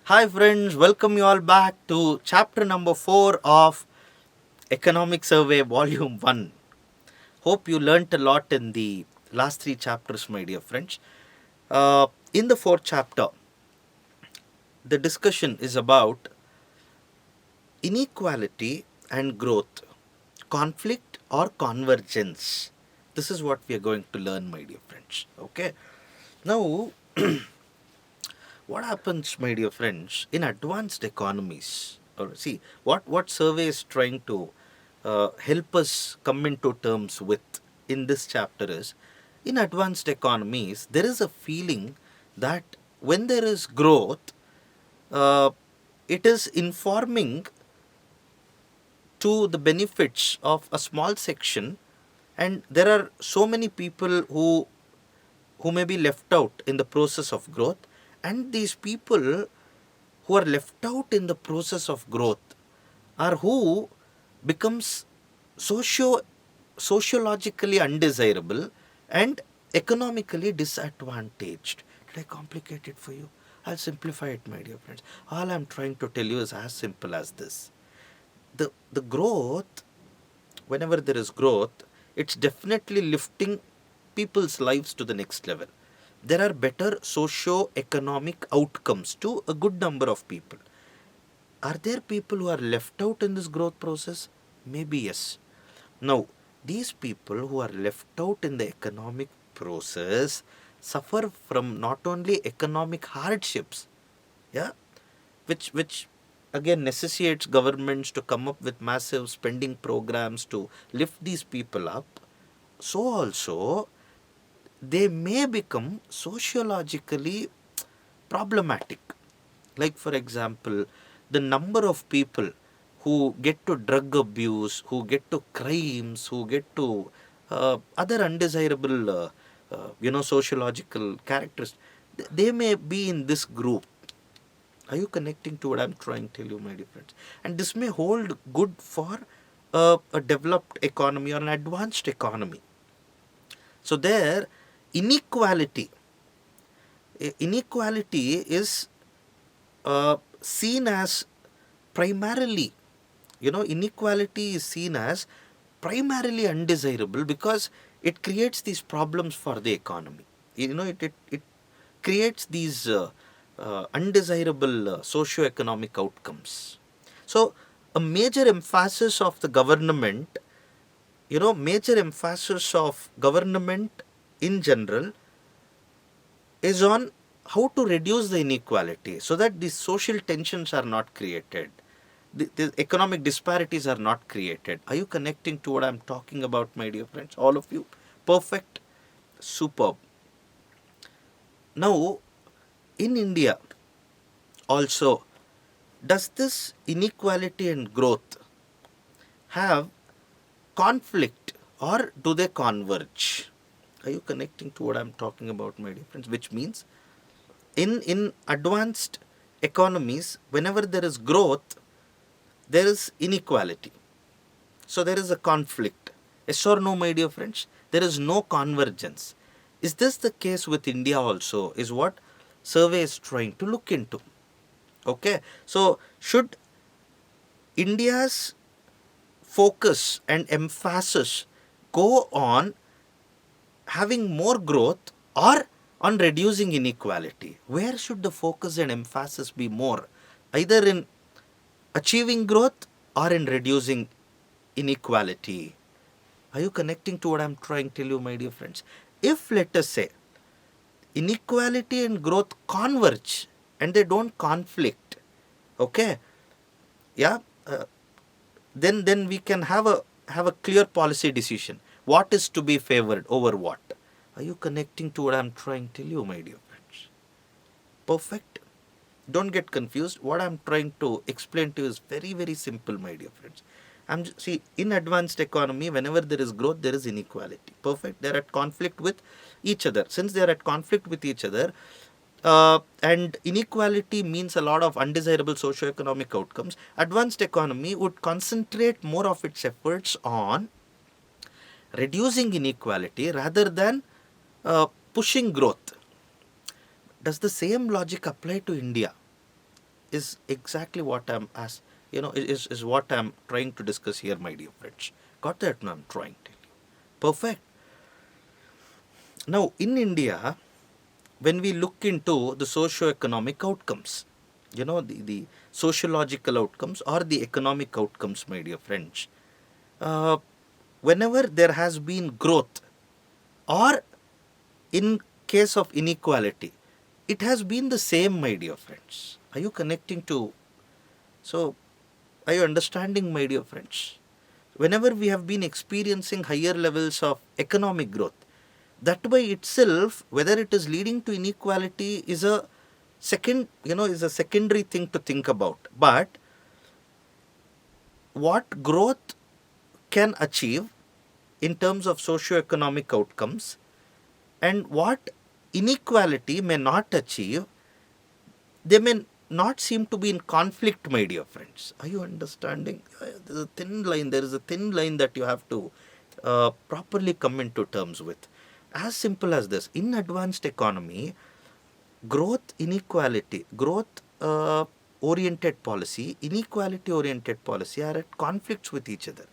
Hi, friends, welcome you all back to chapter number 4 of Economic Survey Volume 1. Hope you learnt a lot in the last three chapters, my dear friends. In the fourth chapter, the discussion is about inequality and growth, conflict or convergence. This is what we are going to learn, my dear friends. Okay. Now, what happens, my dear friends, in advanced economies? Or see, what survey is trying to help us come into terms with in this chapter is, in advanced economies, there is a feeling that when there is growth, uh, it is informing to the benefits of a small section, and there are so many people who may be left out in the process of growth, and these people who are left out in the process of growth are who becomes socio sociologically undesirable and economically disadvantaged. Did I complicate it for you? I'll simplify it, my dear friends. All I'm trying to tell you is as simple as this. The growth, whenever there is growth, it's definitely lifting people's lives to the next level. There are better socio-economic outcomes to a good number of people. Are there people who are left out in this growth process? Maybe yes. Now, these people who are left out in the economic process suffer from not only economic hardships, yeah, which again necessitates governments to come up with massive spending programs to lift these people up. So also they may become sociologically problematic. Like, for example, the number of people who get to drug abuse, who get to crimes, who get to other undesirable, sociological characters, they may be in this group. Are you connecting to what I'm trying to tell you, my dear friends? And this may hold good for a developed economy or an advanced economy. So there, inequality, inequality is seen as primarily, inequality is seen as primarily undesirable because it creates these problems for the economy. It creates these undesirable socio-economic outcomes. So a major emphasis of the government, major emphasis of government in general is on how to reduce the inequality so that these social tensions are not created. The economic disparities are not created. Are you connecting to what I'm talking about, my dear friends? All of you? Perfect. Superb. Now, in India, also, does this inequality and growth have conflict or do they converge? Are you connecting to what I'm talking about, my dear friends? Which means in advanced economies, whenever there is growth, there is inequality. So there is a conflict. Yes or no, my dear friends? There is no convergence. Is this the case with India also? Is what survey is trying to look into. Okay. So should India's focus and emphasis go on having more growth or on reducing inequality? Where should the focus and emphasis be more? Either in achieving growth or in reducing inequality? Are you connecting to what I'm trying to tell you, my dear friends? If, let us say, inequality and growth converge and they don't conflict, okay, yeah, then we can have a clear policy decision. What is to be favored over what? Are you connecting to what I'm trying to tell you, my dear friends? Perfect. Don't get confused. What I'm trying to explain to you is very, very simple, my dear friends. See, in advanced economy, whenever there is growth, there is inequality. Perfect. They're at conflict with each other. Since they're at conflict with each other, and inequality means a lot of undesirable socio-economic outcomes, advanced economy would concentrate more of its efforts on reducing inequality rather than pushing growth. Does the same logic apply to India? is exactly what I'm as is what I'm trying to discuss here, my dear friends. Got that? No, I'm trying to tell you. Perfect. Now, in India, when we look into the socio-economic outcomes, the sociological outcomes or the economic outcomes, my dear friends, uh, whenever there has been growth or in case of inequality, it has been the same, my dear friends. Are you connecting to? So, are you understanding, my dear friends? Whenever we have been experiencing higher levels of economic growth, that by itself, whether it is leading to inequality is a is a secondary thing to think about. But what growth can achieve in terms of socio-economic outcomes and what inequality may not achieve, they may not seem to be in conflict, my dear friends. Are you understanding? There's a thin line. There is a thin line that you have to properly come into terms with. As simple as this. In advanced economy, growth oriented policy, inequality oriented policy are at conflicts with each other.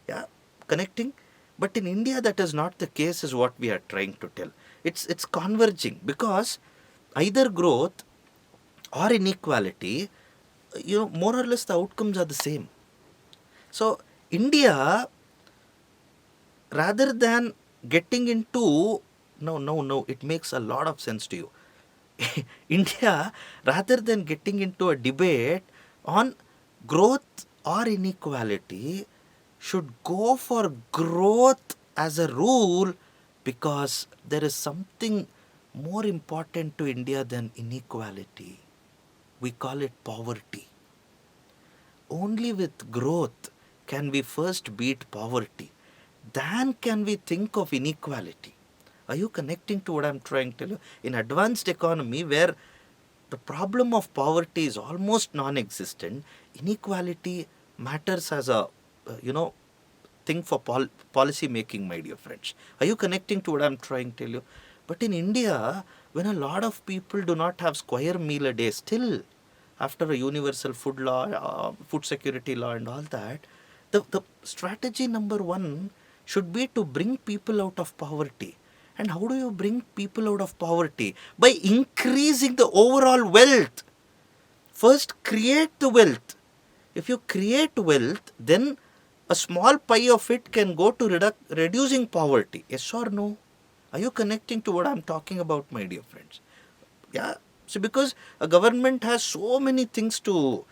Yeah, connecting. But in India, that is not the case, is what we are trying to tell. It's converging because either growth or inequality, more or less the outcomes are the same. So, India, rather than getting into, no, it makes a lot of sense to you. India, rather than getting into a debate on growth or inequality, should go for growth as a rule because there is something more important to India than inequality. We call it poverty. Only with growth can we first beat poverty. Then can we think of inequality. Are you connecting to what I'm trying to tell you? In advanced economy where the problem of poverty is almost non-existent, inequality matters as a, thing for policy making, my dear friends. Are you connecting to what I'm trying to tell you? But in India, when a lot of people do not have square meal a day, still, after a universal food law, food security law and all that, the strategy number one should be to bring people out of poverty. And how do you bring people out of poverty? By increasing the overall wealth. First, create the wealth. If you create wealth, then a small pie of it can go to reducing poverty. Yes or no? Are you connecting to what I'm talking about, my dear friends? Yeah. So, because a government has so many things to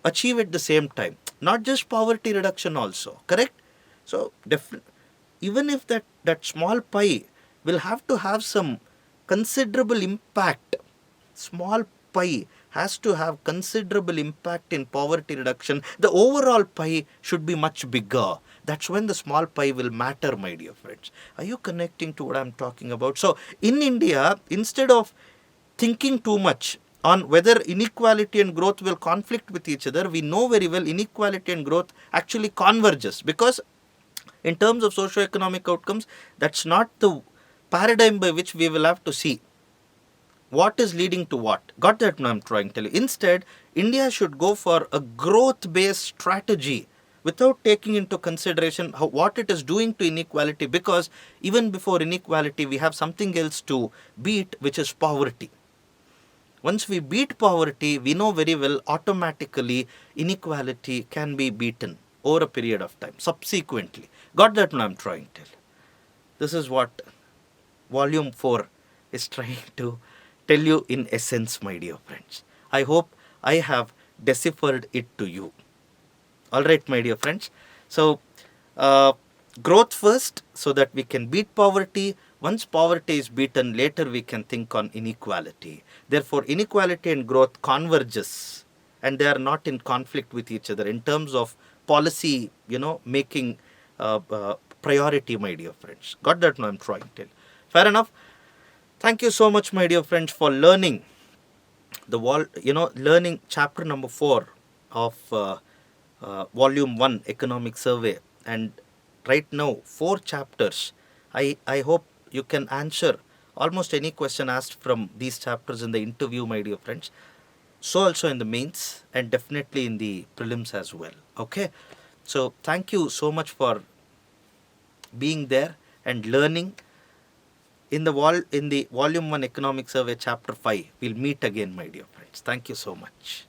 achieve at the same time, not just poverty reduction, also. Correct? So, even if that small pie will have to have some considerable impact, small pie has to have considerable impact in poverty reduction, the overall pie should be much bigger. That's when the small pie will matter, my dear friends. Are you connecting to what I'm talking about? So, in India, instead of thinking too much on whether inequality and growth will conflict with each other, we know very well inequality and growth actually converges, because in terms of socio-economic outcomes, that's not the paradigm by which we will have to see what is leading to what. Got that? I'm trying to tell you. Instead, India should go for a growth-based strategy without taking into consideration what it is doing to inequality, because even before inequality, we have something else to beat, which is poverty. Once we beat poverty, we know very well automatically inequality can be beaten over a period of time, subsequently. Got that? I'm trying to tell you. This is what volume 4 is trying to tell you in essence, my dear friends. I hope I have deciphered it to you. All right, my dear friends. So, growth first so that we can beat poverty. Once poverty is beaten, later we can think on inequality. Therefore, inequality and growth converges, and they are not in conflict with each other in terms of policy, making priority, my dear friends. Got that? No, I'm trying to tell. Fair enough. Thank you so much, my dear friends, for learning learning chapter number 4 of volume 1 economic survey. And right now, 4 chapters. I hope you can answer almost any question asked from these chapters in the interview, my dear friends. So also in the mains and definitely in the prelims as well. Okay. So thank you so much for being there and learning. In the volume 1 economic survey chapter 5, we'll meet again, my dear friends. Thank you so much.